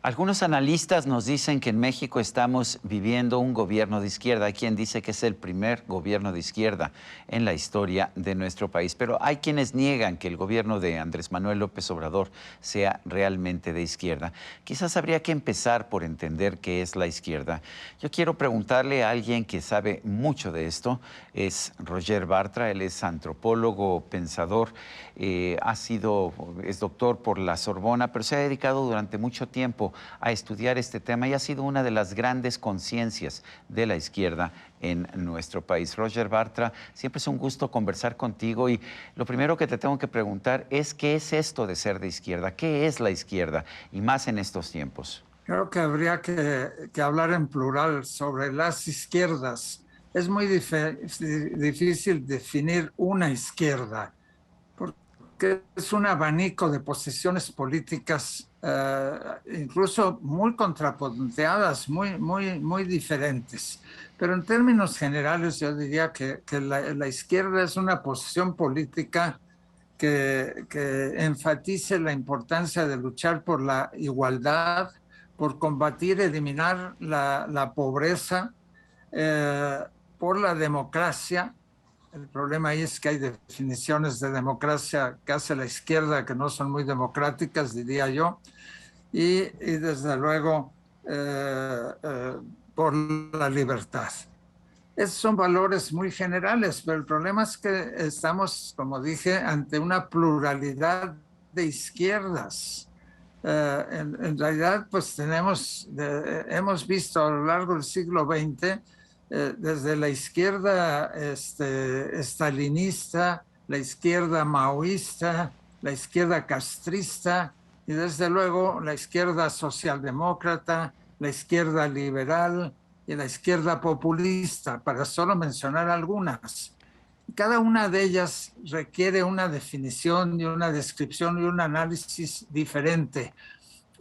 Algunos analistas nos dicen que en México estamos viviendo un gobierno de izquierda. Hay quien dice que es el primer gobierno de izquierda en la historia de nuestro país. Pero hay quienes niegan que el gobierno de Andrés Manuel López Obrador sea realmente de izquierda. Quizás habría que empezar por entender qué es la izquierda. Yo quiero preguntarle a alguien que sabe mucho de esto. Es Roger Bartra. Él es antropólogo, pensador. Es doctor por la Sorbona, pero se ha dedicado durante mucho tiempo a estudiar este tema y ha sido una de las grandes conciencias de la izquierda en nuestro país. Roger Bartra, siempre es un gusto conversar contigo y lo primero que te tengo que preguntar es ¿qué es esto de ser de izquierda? ¿Qué es la izquierda? Y más en estos tiempos. Creo que habría que hablar en plural sobre las izquierdas. Es muy difícil definir una izquierda, porque es un abanico de posiciones políticas, incluso muy contrapunteadas, muy diferentes. Pero en términos generales, yo diría que la izquierda es una posición política que enfatice la importancia de luchar por la igualdad, por combatir, eliminar la pobreza, eh, por la democracia. El problema ahí es que hay definiciones de democracia que hace la izquierda que no son muy democráticas, diría yo, y desde luego por la libertad. Esos son valores muy generales, pero el problema es que estamos, como dije, ante una pluralidad de izquierdas. En realidad, pues hemos visto a lo largo del siglo XX, desde la izquierda estalinista, la izquierda maoísta, la izquierda castrista y desde luego la izquierda socialdemócrata, la izquierda liberal y la izquierda populista, para solo mencionar algunas. Cada una de ellas requiere una definición y una descripción y un análisis diferente.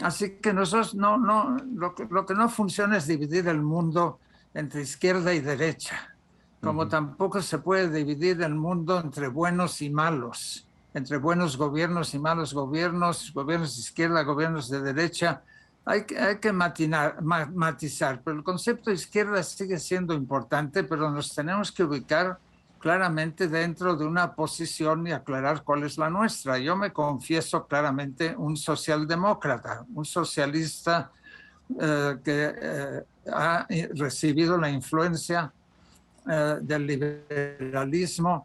Así que nosotros lo que no funciona es dividir el mundo entre izquierda y derecha, como tampoco se puede dividir el mundo entre buenos y malos, entre buenos gobiernos y malos gobiernos, gobiernos de izquierda, gobiernos de derecha. Hay que matizar, pero el concepto de izquierda sigue siendo importante, pero nos tenemos que ubicar claramente dentro de una posición y aclarar cuál es la nuestra. Yo me confieso claramente un socialdemócrata, un socialista que ha recibido la influencia del liberalismo,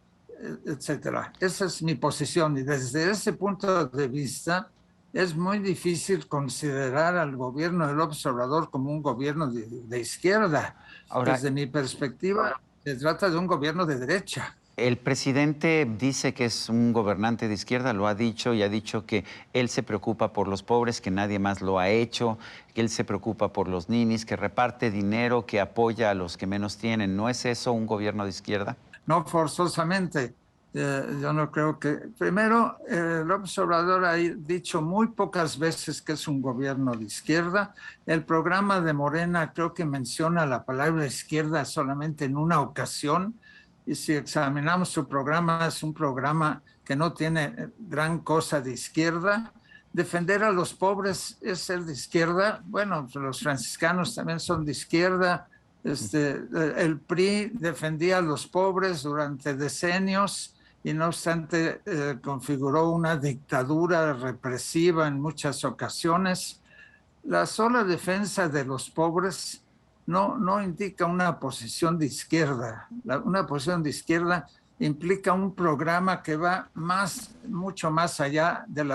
etcétera. Esa es mi posición y desde ese punto de vista es muy difícil considerar al gobierno de López Obrador como un gobierno de izquierda. Ahora, Desde mi perspectiva, se trata de un gobierno de derecha. el presidente dice que es un gobernante de izquierda, lo ha dicho y ha dicho que él se preocupa por los pobres, que nadie más lo ha hecho, que él se preocupa por los ninis, que reparte dinero, que apoya a los que menos tienen. ¿No es eso un gobierno de izquierda? No forzosamente. Yo no creo que... Primero, López Obrador ha dicho muy pocas veces que es un gobierno de izquierda. El programa de Morena creo que menciona la palabra izquierda solamente en una ocasión. Y si examinamos su programa, es un programa que no tiene gran cosa de izquierda. Defender a los pobres es ser de izquierda. Bueno, los franciscanos también son de izquierda. El PRI defendía a los pobres durante decenios y no obstante configuró una dictadura represiva en muchas ocasiones. La sola defensa de los pobres no indica una posición de izquierda. Una posición de izquierda implica un programa que va mucho más allá de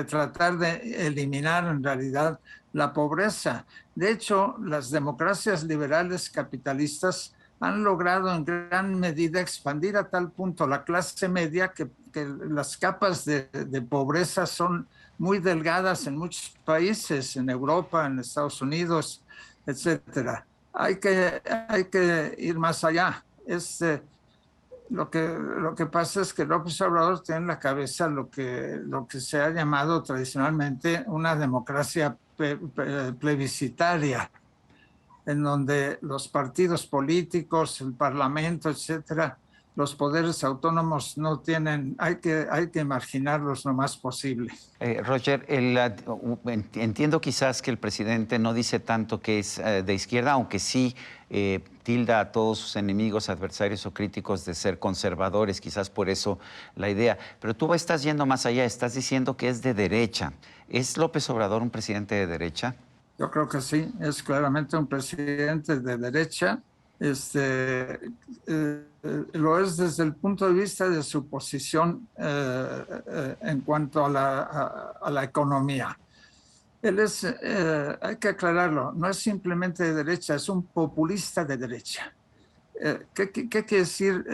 tratar de eliminar en realidad la pobreza. De hecho, las democracias liberales capitalistas han logrado en gran medida expandir a tal punto la clase media que las capas de pobreza son muy delgadas en muchos países, en Europa, en Estados Unidos, etcétera. Hay que ir más allá. Lo que pasa es que López Obrador tiene en la cabeza lo que se ha llamado tradicionalmente una democracia plebiscitaria, en donde los partidos políticos, el parlamento, etcétera, los poderes autónomos no tienen, hay que marginarlos lo más posible. Roger, entiendo quizás que el presidente no dice tanto que es de izquierda, aunque sí tilda a todos sus enemigos, adversarios o críticos de ser conservadores, quizás por eso la idea. Pero tú estás yendo más allá, estás diciendo que es de derecha. ¿Es López Obrador un presidente de derecha? Yo creo que sí, es claramente un presidente de derecha. Lo es desde el punto de vista de su posición en cuanto a la economía. Él es, hay que aclararlo, no es simplemente de derecha, es un populista de derecha. ¿Qué quiere decir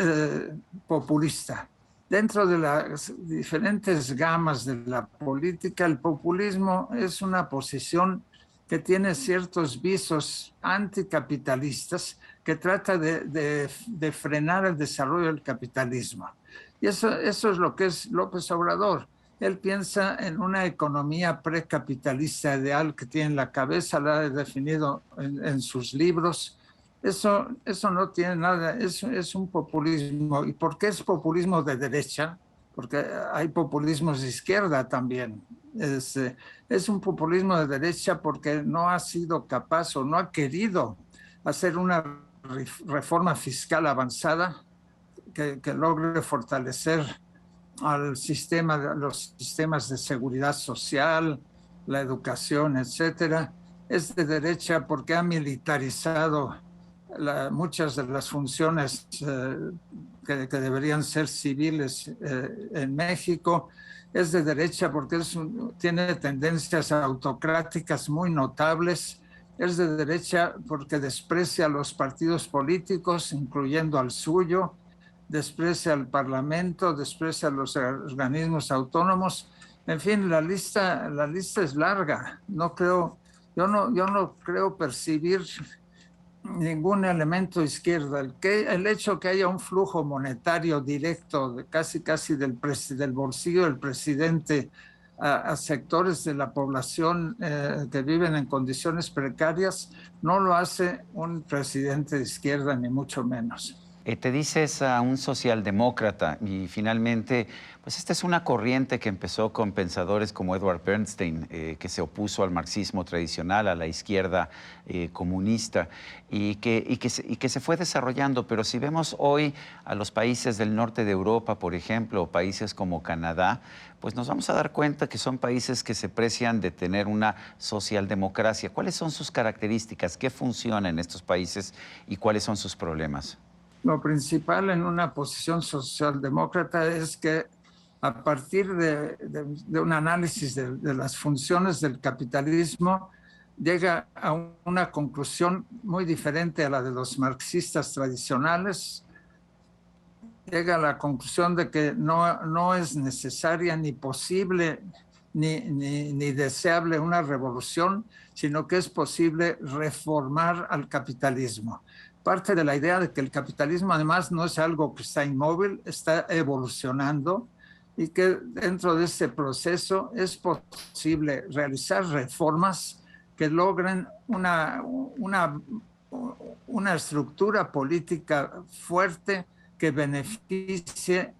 populista? Dentro de las diferentes gamas de la política, el populismo es una posición que tiene ciertos visos anticapitalistas que trata de frenar el desarrollo del capitalismo. Y eso es lo que es López Obrador. Él piensa en una economía precapitalista ideal que tiene en la cabeza, la ha definido en sus libros. Eso no tiene nada, es un populismo. ¿Y por qué es populismo de derecha? Porque hay populismos de izquierda también. Es un populismo de derecha porque no ha sido capaz o no ha querido hacer una reforma fiscal avanzada que logre fortalecer al sistema, los sistemas de seguridad social, la educación, etcétera. Es de derecha porque ha militarizado muchas de las funciones que deberían ser civiles en México. Es de derecha porque tiene tendencias autocráticas muy notables. Es de derecha porque desprecia a los partidos políticos, incluyendo al suyo, desprecia al Parlamento, desprecia a los organismos autónomos. En fin, la lista es larga. Yo no creo percibir ningún elemento izquierda. El hecho que haya un flujo monetario directo casi del bolsillo del presidente a sectores de la población que viven en condiciones precarias no lo hace un presidente de izquierda, ni mucho menos. Te dices a un socialdemócrata y finalmente, pues esta es una corriente que empezó con pensadores como Edward Bernstein, que se opuso al marxismo tradicional, a la izquierda comunista y que se fue desarrollando. Pero si vemos hoy a los países del norte de Europa, por ejemplo, o países como Canadá, pues nos vamos a dar cuenta que son países que se precian de tener una socialdemocracia. ¿Cuáles son sus características? ¿Qué funciona en estos países y cuáles son sus problemas? Lo principal en una posición socialdemócrata es que a partir de un análisis de las funciones del capitalismo, llega a una conclusión muy diferente a la de los marxistas tradicionales. Llega a la conclusión de que no es necesaria ni posible ni deseable una revolución, sino que es posible reformar al capitalismo. Parte de la idea de que el capitalismo además no es algo que está inmóvil, está evolucionando y que dentro de ese proceso es posible realizar reformas que logren una estructura política fuerte que beneficie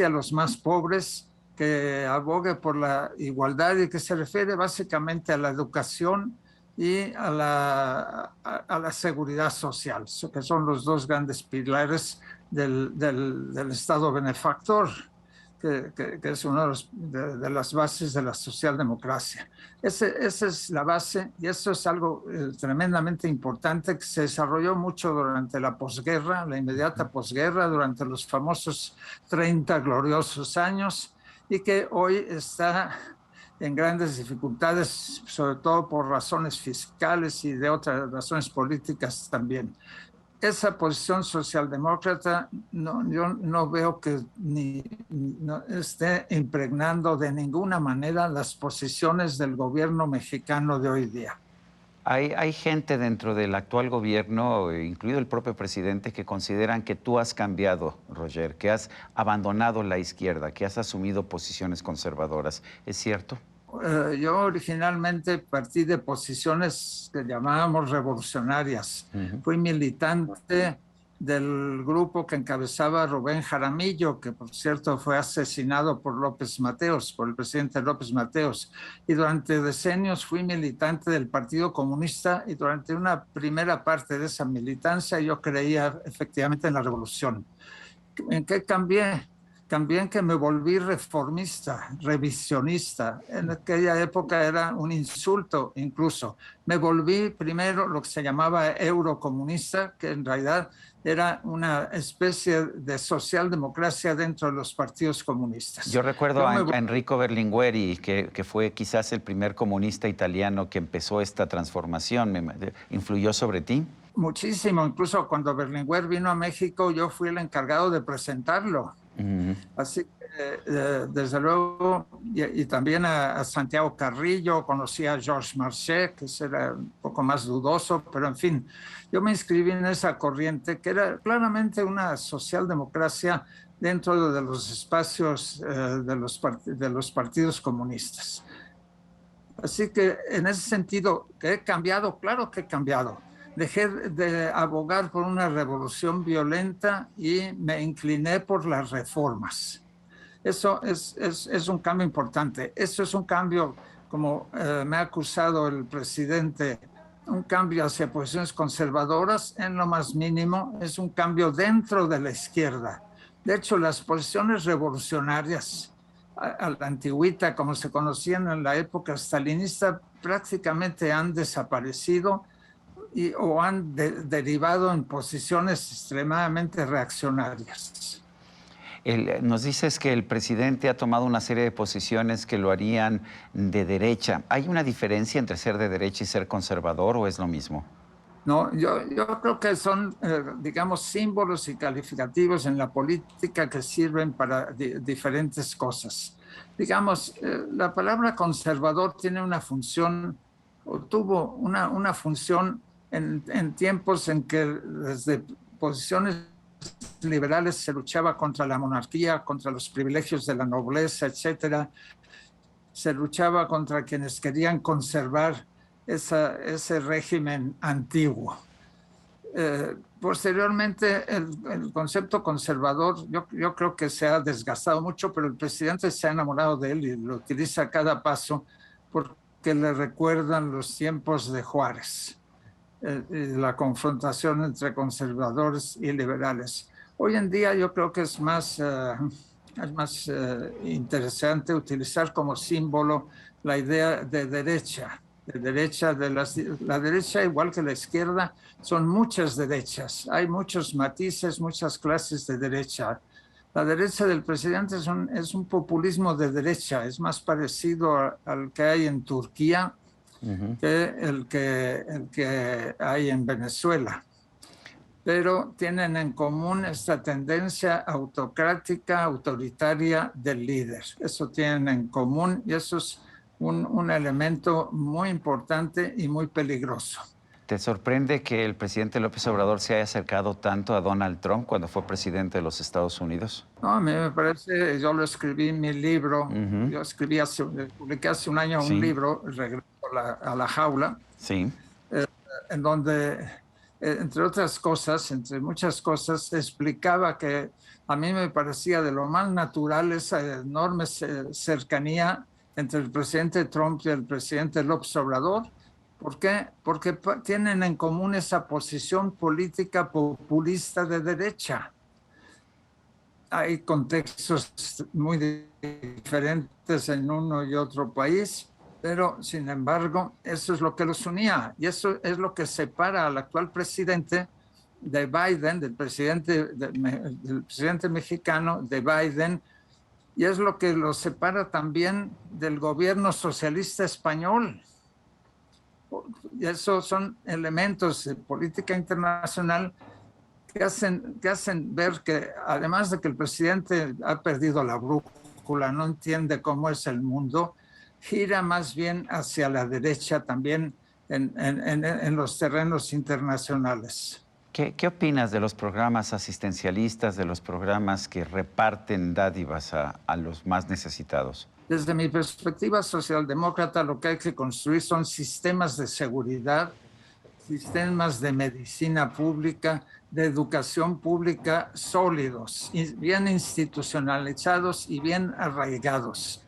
a los más pobres, que abogue por la igualdad y que se refiere básicamente a la educación y a la seguridad social, que son los dos grandes pilares del Estado benefactor, que es una de las bases de la socialdemocracia. Esa es la base y eso es algo tremendamente importante que se desarrolló mucho durante la posguerra, la inmediata posguerra, durante los famosos 30 gloriosos años y que hoy está en grandes dificultades, sobre todo por razones fiscales y de otras razones políticas también. Esa posición socialdemócrata yo no veo que no esté impregnando de ninguna manera las posiciones del gobierno mexicano de hoy día. Hay gente dentro del actual gobierno, incluido el propio presidente, que consideran que tú has cambiado, Roger, que has abandonado la izquierda, que has asumido posiciones conservadoras. ¿Es cierto? Yo originalmente partí de posiciones que llamábamos revolucionarias. Fui militante del grupo que encabezaba Rubén Jaramillo, que por cierto fue asesinado por López Mateos, por el presidente López Mateos. Y durante decenios fui militante del Partido Comunista y durante una primera parte de esa militancia yo creía efectivamente en la revolución. ¿En qué cambié? Cambié en que me volví reformista, revisionista. En aquella época era un insulto incluso. Me volví primero lo que se llamaba eurocomunista, que en realidad era una especie de socialdemocracia dentro de los partidos comunistas. Yo recuerdo a Enrico Berlinguer, que fue quizás el primer comunista italiano que empezó esta transformación. ¿Influyó sobre ti? Muchísimo. Incluso cuando Berlinguer vino a México, yo fui el encargado de presentarlo. Así que, desde luego, y también a Santiago Carrillo, conocí a Georges Marchais, que era un poco más dudoso, pero en fin, yo me inscribí en esa corriente que era claramente una socialdemocracia dentro de los espacios de los partidos comunistas. Así que en ese sentido, ¿que he cambiado? Claro que he cambiado. Dejé de abogar por una revolución violenta y me incliné por las reformas. Eso es un cambio importante. Eso es un cambio, como me ha acusado el presidente, un cambio hacia posiciones conservadoras en lo más mínimo. Es un cambio dentro de la izquierda. De hecho, las posiciones revolucionarias a la antigüita, como se conocían en la época stalinista, prácticamente han desaparecido o han derivado en posiciones extremadamente reaccionarias. Nos dices que el presidente ha tomado una serie de posiciones que lo harían de derecha. ¿Hay una diferencia entre ser de derecha y ser conservador o es lo mismo? No, yo creo que son, digamos, símbolos y calificativos en la política que sirven para diferentes cosas. Digamos, la palabra conservador tiene una función, o tuvo una función en tiempos en que desde posiciones liberales se luchaba contra la monarquía, contra los privilegios de la nobleza, etcétera. Se luchaba contra quienes querían conservar ese régimen antiguo. Posteriormente, el concepto conservador, yo creo que se ha desgastado mucho, pero el presidente se ha enamorado de él y lo utiliza a cada paso porque le recuerdan los tiempos de Juárez. La confrontación entre conservadores y liberales. Hoy en día yo creo que es más interesante utilizar como símbolo la idea de derecha. La derecha, igual que la izquierda, son muchas derechas. Hay muchos matices, muchas clases de derecha. La derecha del presidente es un populismo de derecha, es más parecido al que hay en Turquía, que el que hay en Venezuela. Pero tienen en común esta tendencia autocrática, autoritaria del líder. Eso tienen en común y eso es un elemento muy importante y muy peligroso. ¿Te sorprende que el presidente López Obrador se haya acercado tanto a Donald Trump cuando fue presidente de los Estados Unidos? No, a mí me parece, yo lo escribí en mi libro, yo publiqué hace un año un libro, Regreso a la jaula, en donde, entre otras cosas, entre muchas cosas, explicaba que a mí me parecía de lo más natural esa enorme cercanía entre el presidente Trump y el presidente López Obrador. ¿Por qué? Porque tienen en común esa posición política populista de derecha. Hay contextos muy diferentes en uno y otro país, pero sin embargo eso es lo que los unía y eso es lo que separa al actual presidente de Biden, del presidente mexicano, de Biden, y es lo que los separa también del gobierno socialista español. Y esos son elementos de política internacional que hacen ver que, además de que el presidente ha perdido la brújula, no entiende cómo es el mundo, gira más bien hacia la derecha también en los terrenos internacionales. ¿Qué opinas de los programas asistencialistas, de los programas que reparten dádivas a los más necesitados? Desde mi perspectiva socialdemócrata, lo que hay que construir son sistemas de seguridad sistemas de medicina pública, de educación pública sólidos, bien institucionalizados y bien arraigados.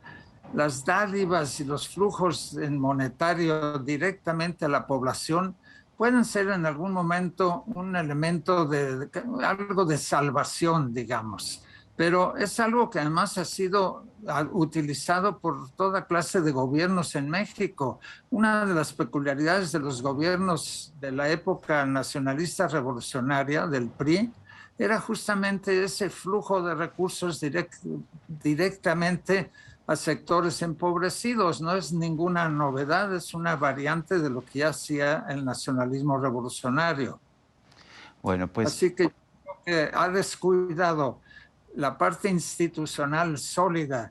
Las dádivas y los flujos en monetario directamente a la población pueden ser en algún momento un elemento de algo de salvación, digamos, pero es algo que además ha sido utilizado por toda clase de gobiernos en México. Una de las peculiaridades de los gobiernos de la época nacionalista revolucionaria, del PRI, era justamente ese flujo de recursos directamente a sectores empobrecidos. No es ninguna novedad, es una variante de lo que ya hacía el nacionalismo revolucionario. Bueno, pues... Así que ha descuidado la parte institucional sólida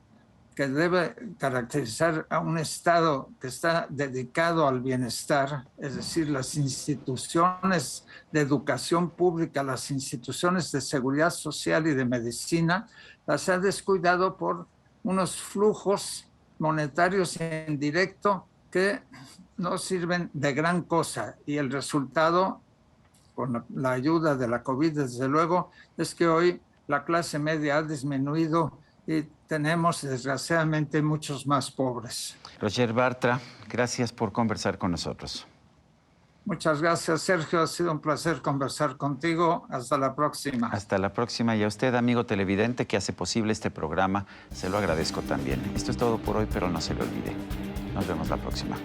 que debe caracterizar a un Estado que está dedicado al bienestar, es decir, las instituciones de educación pública, las instituciones de seguridad social y de medicina, las ha descuidado por unos flujos monetarios en directo que no sirven de gran cosa. Y el resultado, con la ayuda de la COVID, desde luego, es que hoy la clase media ha disminuido y tenemos, desgraciadamente, muchos más pobres. Roger Bartra, gracias por conversar con nosotros. Muchas gracias, Sergio. Ha sido un placer conversar contigo. Hasta la próxima. Hasta la próxima. Y a usted, amigo televidente, que hace posible este programa, se lo agradezco también. Esto es todo por hoy, pero no se le olvide. Nos vemos la próxima.